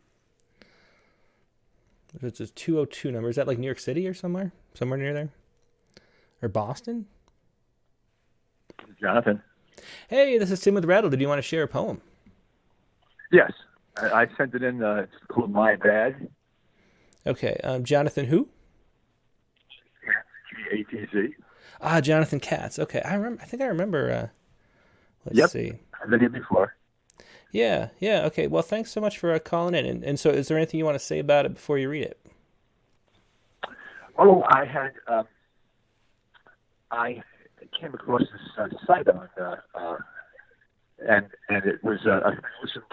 It's a 202 number. Is that like New York City or somewhere near there? Or Boston? Jonathan. Hey, this is Tim with Rattle. Did you want to share a poem? Yes. I sent it in. It's called My Bad. Okay. Jonathan who? G-A-T-Z. Ah, Jonathan Katz. Okay. I think I remember. Let's see. I've been here before. Yeah. Okay. Well, thanks so much for calling in. And so is there anything you want to say about it before you read it? Oh, I came across this site on, and it was some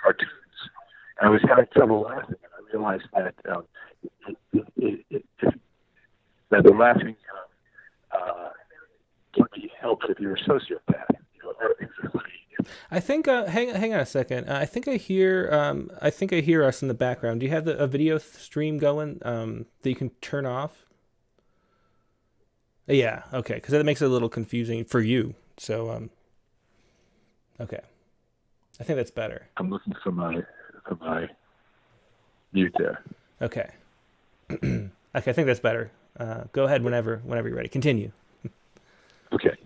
cartoons. And I was having trouble laughing, and I realized that that the laughing can be helped if you're a sociopath. You know, a lot of things are funny. I think. Hang on a second. I think I hear. I think I hear us in the background. Do you have a video stream going that you can turn off? Yeah, okay, because that makes it a little confusing for you. So, okay, I think that's better. I'm looking for my mute there. Okay, okay, I think that's better. Go ahead whenever you're ready. Continue. Okay.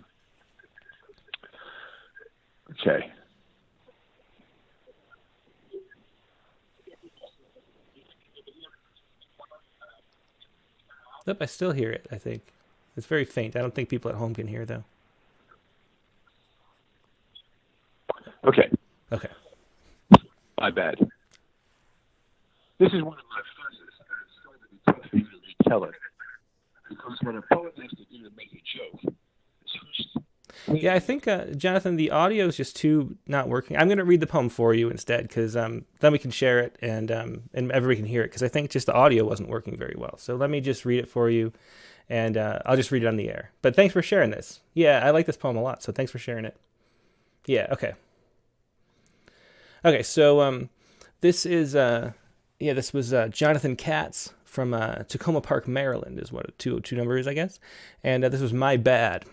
Yep, I still hear it. I think. It's very faint. I don't think people at home can hear, though. Okay. My bad. This is one of my fuzzes, and it's going to be tough for you to retell it. Because what a poet has to do to make a joke is first... Yeah, I think, Jonathan, the audio is just too not working. I'm going to read the poem for you instead, because then we can share it and everybody can hear it, because I think just the audio wasn't working very well. So let me just read it for you, and I'll just read it on the air. But thanks for sharing this. Yeah, I like this poem a lot, so thanks for sharing it. Yeah, okay. Okay, so this is, this was Jonathan Katz from Tacoma Park, Maryland, is what a 202 number is, I guess. And this was My Bad.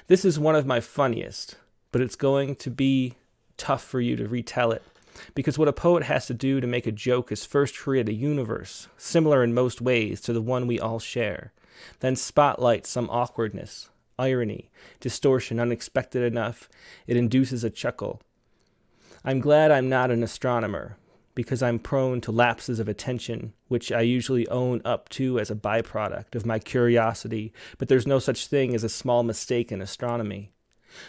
This is one of my funniest, but it's going to be tough for you to retell it, because what a poet has to do to make a joke is first create a universe, similar in most ways to the one we all share, then spotlight some awkwardness, irony, distortion unexpected enough, it induces a chuckle. I'm glad I'm not an astronomer, because I'm prone to lapses of attention, which I usually own up to as a byproduct of my curiosity, but there's no such thing as a small mistake in astronomy.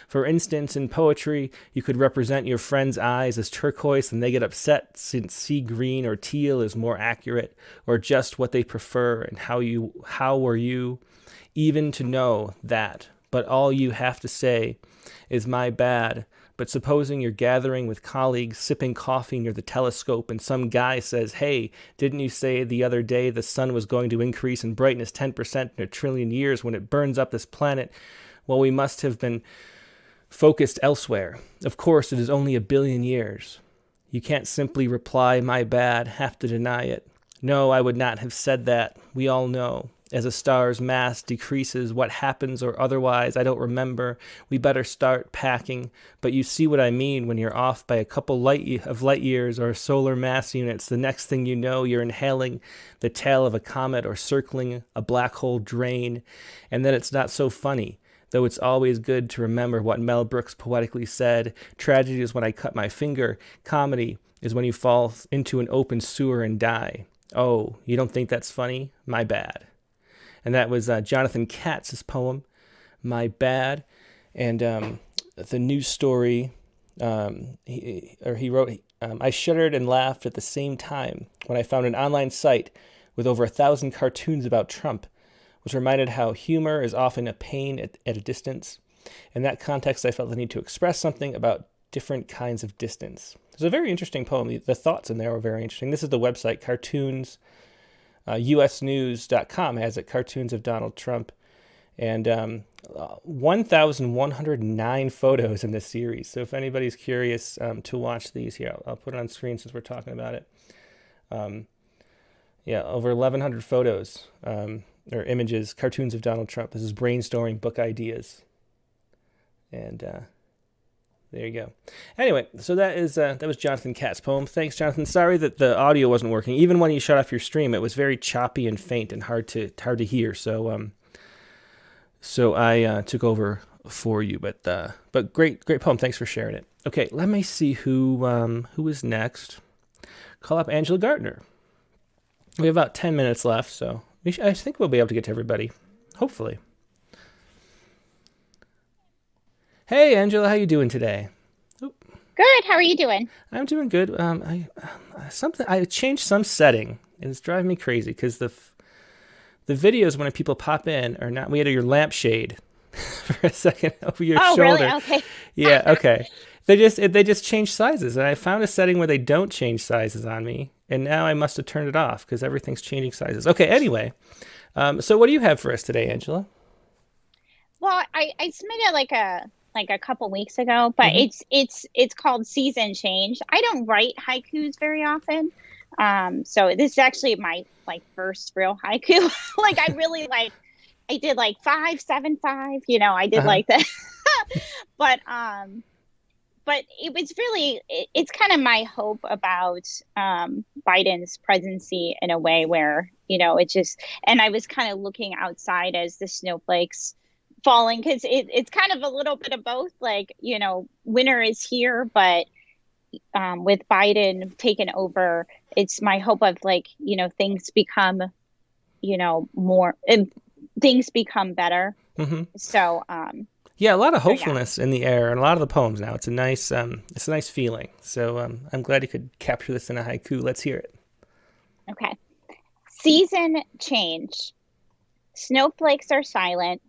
For instance, in poetry, you could represent your friend's eyes as turquoise and they get upset since sea green or teal is more accurate, or just what they prefer, and how were you even to know that? But all you have to say is my bad. But supposing you're gathering with colleagues, sipping coffee near the telescope, and some guy says, hey, didn't you say the other day the sun was going to increase in brightness 10% in 1 trillion years when it burns up this planet? Well, we must have been focused elsewhere. Of course, it is only 1 billion years. You can't simply reply, my bad, have to deny it. No, I would not have said that. We all know. As a star's mass decreases, what happens or otherwise, I don't remember. We better start packing. But you see what I mean when you're off by a couple light years or solar mass units. The next thing you know, you're inhaling the tail of a comet or circling a black hole drain. And then it's not so funny, though it's always good to remember what Mel Brooks poetically said. Tragedy is when I cut my finger. Comedy is when you fall into an open sewer and die. Oh, you don't think that's funny? My bad. And that was Jonathan Katz's poem, My Bad. And the news story, he wrote, I shuddered and laughed at the same time when I found an online site with over 1,000 cartoons about Trump, which reminded how humor is often a pain at a distance. In that context, I felt the need to express something about different kinds of distance. It's a very interesting poem. The thoughts in there are very interesting. This is the website, cartoons. usnews.com has it, cartoons of Donald Trump, and 1,109 photos in this series. So if anybody's curious to watch these, here, I'll put it on screen since we're talking about it. Over 1,100 photos or images, cartoons of Donald Trump. This is brainstorming book ideas. And there you go. Anyway, so that was Jonathan Katz's poem. Thanks, Jonathan. Sorry that the audio wasn't working. Even when you shut off your stream, it was very choppy and faint and hard to hear. So I took over for you. But great poem. Thanks for sharing it. Okay, let me see who is next. Call up Angela Gardner. We have about 10 minutes left, so I think we'll be able to get to everybody. Hopefully. Hey, Angela, how you doing today? Good. How are you doing? I'm doing good. I changed some setting, and it's driving me crazy because the videos when people pop in are not. We had your lampshade for a second over your shoulder. Oh, really? Okay. Yeah. Okay. They just changed sizes, and I found a setting where they don't change sizes on me, and now I must have turned it off because everything's changing sizes. Okay. Anyway, so what do you have for us today, Angela? Well, I submitted like a couple weeks ago, but it's called Season Change. I don't write haikus very often. So this is actually my first real haiku. I really I did 5, 7, 5, I did like that. But it was really, it's kind of my hope about Biden's presidency in a way where, it just, and I was kind of looking outside as the snowflakes falling, because it's kind of a little bit of both, winter is here, but with Biden taking over, it's my hope of things become things become better. So Yeah, a lot of hopefulness in the air and a lot of the poems now. It's a nice feeling. So I'm glad you could capture this in a haiku. Let's hear it. Okay. Season change. Snowflakes are silent.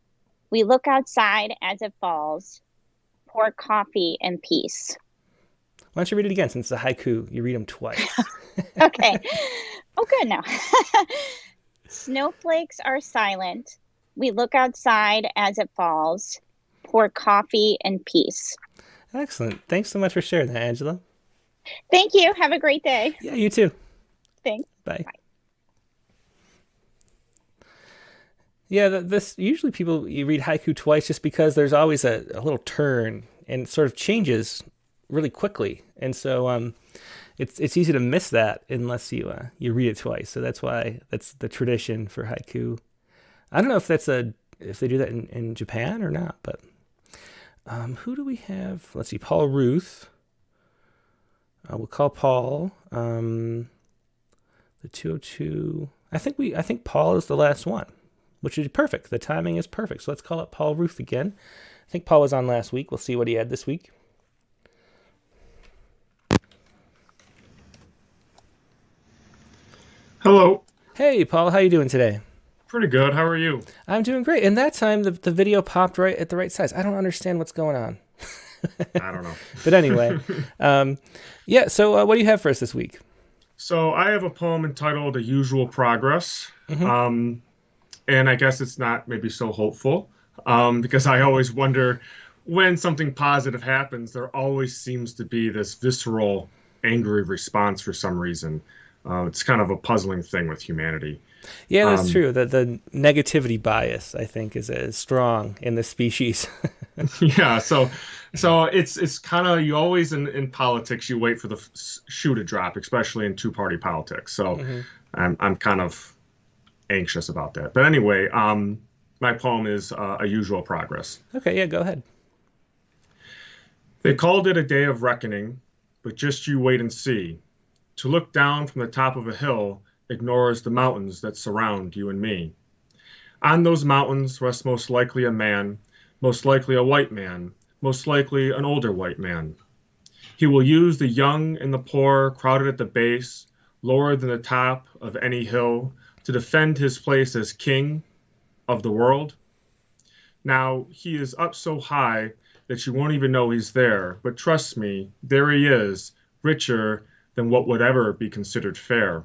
We look outside as it falls. Pour coffee and peace. Why don't you read it again since it's a haiku? You read them twice. Okay. Oh, good now. Snowflakes are silent. We look outside as it falls. Pour coffee and peace. Excellent. Thanks so much for sharing that, Angela. Thank you. Have a great day. Yeah, you too. Thanks. Bye. Yeah, this usually you read haiku twice just because there's always a little turn and it sort of changes really quickly, and so it's easy to miss that unless you read it twice. So that's why that's the tradition for haiku. I don't know if if they do that in Japan or not, but who do we have? Let's see, Paul Ruth. We'll call Paul. The 202. I think Paul is the last one, which is perfect. The timing is perfect. So let's call it Paul Ruth again. I think Paul was on last week. We'll see what he had this week. Hello. Hey, Paul. How you doing today? Pretty good. How are you? I'm doing great. And that time, the video popped right at the right size. I don't understand what's going on. I don't know. But anyway, yeah. So what do you have for us this week? So I have a poem entitled "A Usual Progress," and I guess it's not maybe so hopeful because I always wonder when something positive happens, there always seems to be this visceral, angry response for some reason. It's kind of a puzzling thing with humanity. Yeah, that's true. The negativity bias, I think, is strong in the species. Yeah, so it's kind of, you always in politics, you wait for the shoe to drop, especially in two-party politics. So I'm kind of anxious about that. But anyway, my poem is A Usual Progress. Okay, yeah, go ahead. They called it a day of reckoning, but just you wait and see. To look down from the top of a hill ignores the mountains that surround you and me. On those mountains rests most likely a man, most likely a white man, most likely an older white man. He will use the young and the poor crowded at the base, lower than the top of any hill, to defend his place as king of the world. Now, he is up so high that you won't even know he's there, but trust me, there he is, richer than what would ever be considered fair.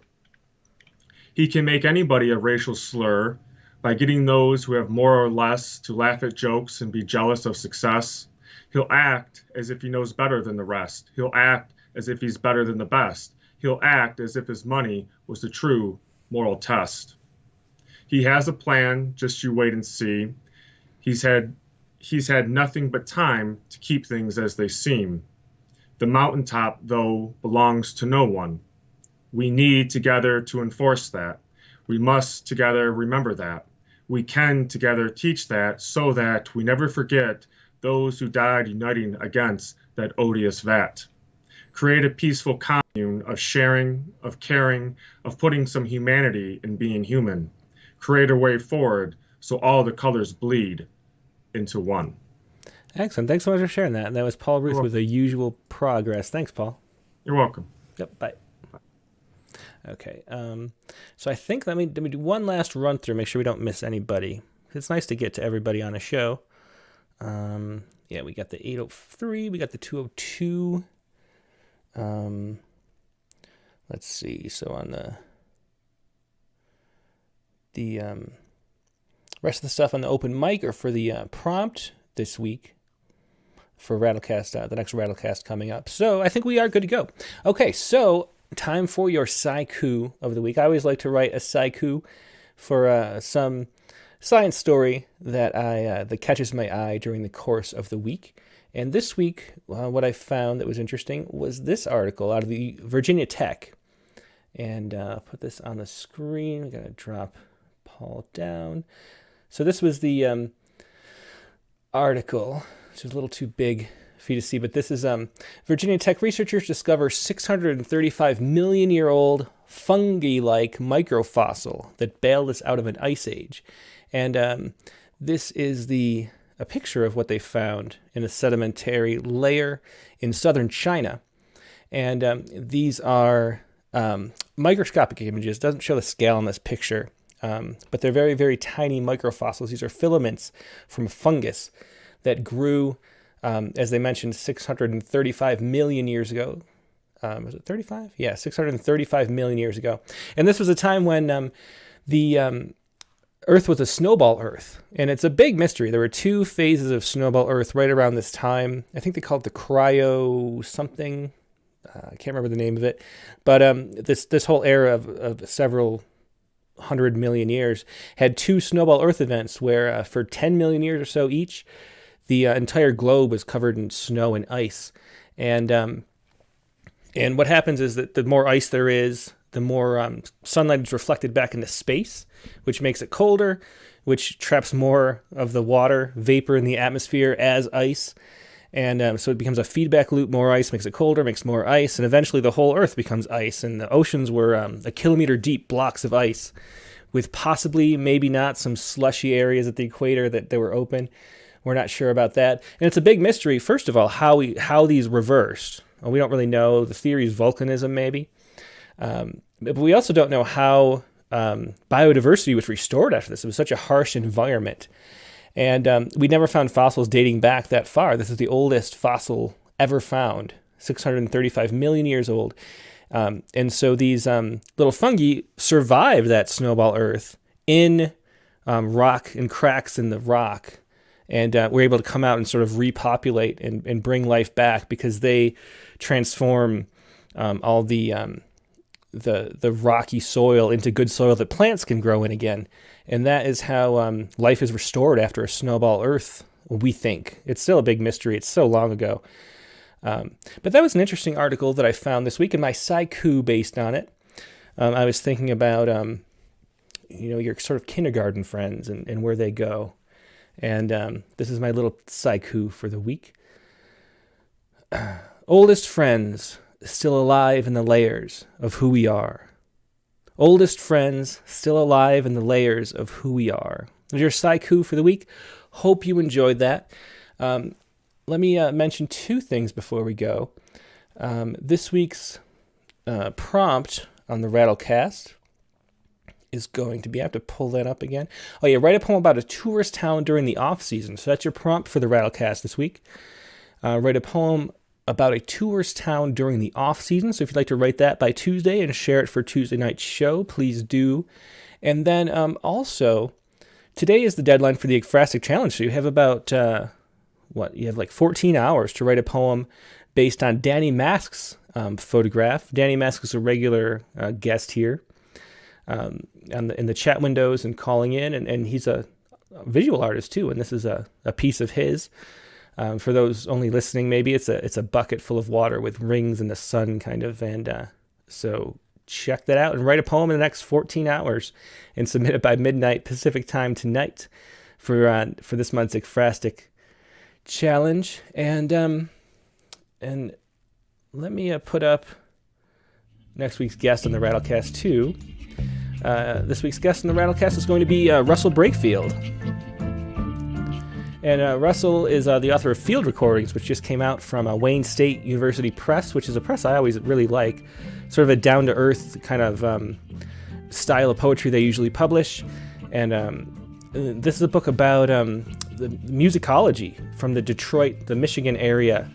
He can make anybody a racial slur by getting those who have more or less to laugh at jokes and be jealous of success. He'll act as if he knows better than the rest. He'll act as if he's better than the best. He'll act as if his money was the true moral test. He has a plan, just you wait and see. He's had nothing but time to keep things as they seem. The mountaintop, though, belongs to no one. We need together to enforce that. We must together remember that. We can together teach that so that we never forget those who died uniting against that odious vat. Create a peaceful commune of sharing, of caring, of putting some humanity in being human. Create a way forward so all the colors bleed into one. Excellent. Thanks so much for sharing that. And that was Paul Ruth with A Usual Progress. Thanks, Paul. You're welcome. Yep, bye. Okay, so I think let me do one last run through, make sure we don't miss anybody. It's nice to get to everybody on a show. Yeah, we got the 803, we got the 202. Let's see. So on the rest of the stuff on the open mic or for the prompt this week for Rattlecast, the next Rattlecast coming up. So I think we are good to go. Okay, so time for your saiku of the week. I always like to write a saiku for some science story that that catches my eye during the course of the week. And this week, what I found that was interesting was this article out of the Virginia Tech. And put this on the screen. We gotta drop Paul down. So this was the article, which is a little too big for you to see, but this is Virginia Tech researchers discover 635 million year old fungi-like microfossil that bailed us out of an ice age. And this is the a picture of what they found in a sedimentary layer in southern China. And these are microscopic images. It doesn't show the scale on this picture, but they're very, very tiny microfossils. These are filaments from fungus that grew, as they mentioned, 635 million years ago. Was it 35? Yeah, 635 million years ago. And this was a time when the Earth was a snowball Earth. And it's a big mystery. There were two phases of snowball Earth right around this time. I think they called it the cryo something. I can't remember the name of it. But this whole era of several 100 million years had two snowball Earth events where for 10 million years or so each, the entire globe was covered in snow and ice. And what happens is that the more ice there is, the more sunlight is reflected back into space, which makes it colder, which traps more of the water vapor in the atmosphere as ice. And so it becomes a feedback loop. More ice makes it colder, makes more ice, and eventually the whole Earth becomes ice. And the oceans were a kilometer deep blocks of ice with possibly, maybe not, some slushy areas at the equator that they were open. We're not sure about that. And it's a big mystery, first of all, how these reversed. Well, we don't really know. The theory is volcanism, maybe. But we also don't know how biodiversity was restored after this. It was such a harsh environment. And we never found fossils dating back that far. This is the oldest fossil ever found, 635 million years old. And so these little fungi survived that snowball Earth in rock and cracks in the rock. And we're able to come out and sort of repopulate and bring life back because they transform all the rocky soil into good soil that plants can grow in again. And that is how life is restored after a snowball Earth, we think. It's still a big mystery. It's so long ago. But that was an interesting article that I found this week, and my haiku based on it. I was thinking about your sort of kindergarten friends and where they go. And this is my little haiku for the week. Oldest friends still alive in the layers of who we are. Oldest friends still alive in the layers of who we are. There's your haiku for the week. Hope you enjoyed that. Let me mention two things before we go. This week's prompt on the Rattlecast is going to be, I have to pull that up again. Oh yeah, write a poem about a tourist town during the off season. So that's your prompt for the Rattlecast this week. Write a poem about a tourist town during the off season. So if you'd like to write that by Tuesday and share it for Tuesday night's show, please do. And then also, today is the deadline for the Ekphrastic Challenge. So you have about, you have like 14 hours to write a poem based on Danny Mask's photograph. Danny Mask is a regular guest here. In the chat windows and calling in, and he's a visual artist too, and this is a piece of his. For those only listening, maybe it's a bucket full of water with rings in the sun, kind of, and so check that out and write a poem in the next 14 hours and submit it by midnight Pacific time tonight for this month's Ekphrastic Challenge. And let me put up next week's guest on the Rattlecast too. This week's guest on the Rattlecast is going to be Russell Brakefield. And Russell is the author of Field Recordings, which just came out from Wayne State University Press, which is a press I always really like. Sort of a down-to-earth kind of style of poetry they usually publish. And this is a book about the musicology from the Michigan area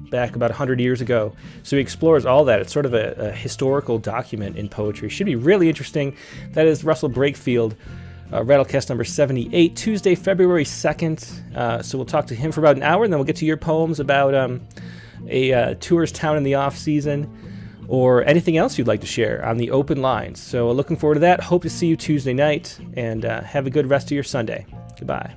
back about 100 years ago. So he explores all that. It's sort of a historical document in poetry. Should be really interesting. That is Russell Brakefield, Rattlecast number 78, Tuesday, February 2nd. So we'll talk to him for about an hour, and then we'll get to your poems about a tourist town in the off-season or anything else you'd like to share on the open lines. So looking forward to that. Hope to see you Tuesday night, and have a good rest of your Sunday. Goodbye.